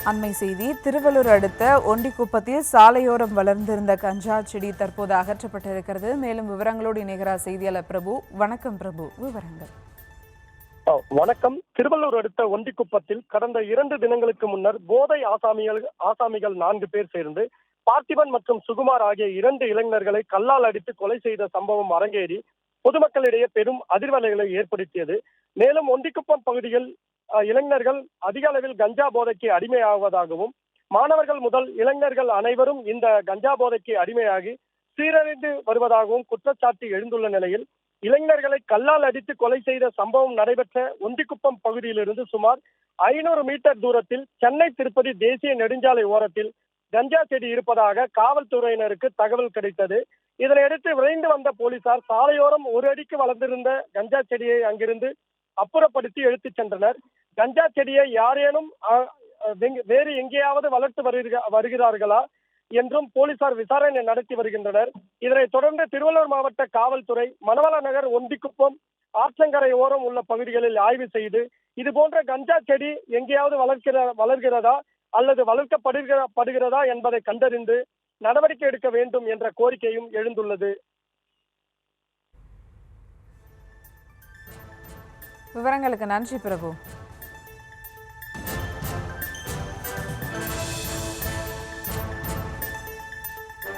அண்மை செய்தி திருவள்ளூர் அடுத்த ஒண்டிக்குப்பத்தில் சாலையோரம் வளர்ந்திருந்த கஞ்சா செடி தற்போது அகற்றப்பட்டிருக்கிறது. மேலும் விவரங்களோடு இணைகிறார் செய்தியாளர் பிரபு. வணக்கம் பிரபு, விவரங்கள். வணக்கம். திருவள்ளூர் அடுத்த ஒண்டிக்குப்பத்தில் கடந்த 2 தினங்களுக்கு முன்னர் போதை ஆசாமிகள் 4 பேர் சேர்ந்து பார்த்திபன் மற்றும் சுகுமார் ஆகிய 2 இளைஞர்களை கல்லால் அடித்து கொலை செய்த சம்பவம் அரங்கேறி பொதுமக்களிடையே பெரும் அதிர்வலைகளை ஏற்படுத்தியது. மேலும் ஒண்டிக்குப்பம் பகுதியில் இளைஞர்கள் அதிக அளவில் கஞ்சா போதைக்கு அடிமையாவதாகவும், மாணவர்கள் முதல் இளைஞர்கள் அனைவரும் இந்த கஞ்சா போதைக்கு அடிமையாகி சீரழிந்து வருவதாகவும் குற்றச்சாட்டு எழுந்துள்ள நிலையில், இளைஞர்களை கல்லால் அடித்து கொலை செய்த சம்பவம் நடைபெற்ற ஒண்டிக்குப்பம் பகுதியிலிருந்து சுமார் 500 மீட்டர் தூரத்தில் சென்னை திருப்பதி தேசிய நெடுஞ்சாலை ஓரத்தில் கஞ்சா செடி இருப்பதாக காவல்துறையினருக்கு தகவல் கிடைத்தது. இதனையடுத்து விரைந்து வந்த போலீசார் சாலையோரம் 1 அடிக்கு வளர்ந்திருந்த கஞ்சா செடியை அங்கிருந்து அப்புறப்படுத்தி எடுத்துச் சென்றனர். கஞ்சா செடியை யாரேனும் வேறு எங்கேயாவது வளர்த்து வருகிறார்களா என்றும் போலீசார் விசாரணை நடத்தி வருகின்றனர். இதனைத் தொடர்ந்து திருவள்ளூர் மாவட்ட காவல்துறை மணவள நகர், ஒண்டிக்குப்பம், ஆற்றங்கரை ஓரம் உள்ள பகுதிகளில் ஆய்வு செய்து இதுபோன்ற கஞ்சா செடி எங்கேயாவது வளர்கிறதா அல்லது வளர்க்கப்படுகிறதா என்பதை கண்டறிந்து நடவடிக்கை எடுக்க வேண்டும் என்ற கோரிக்கையும் எழுந்துள்ளது. விவரங்களுக்கு நன்றி பிரபு.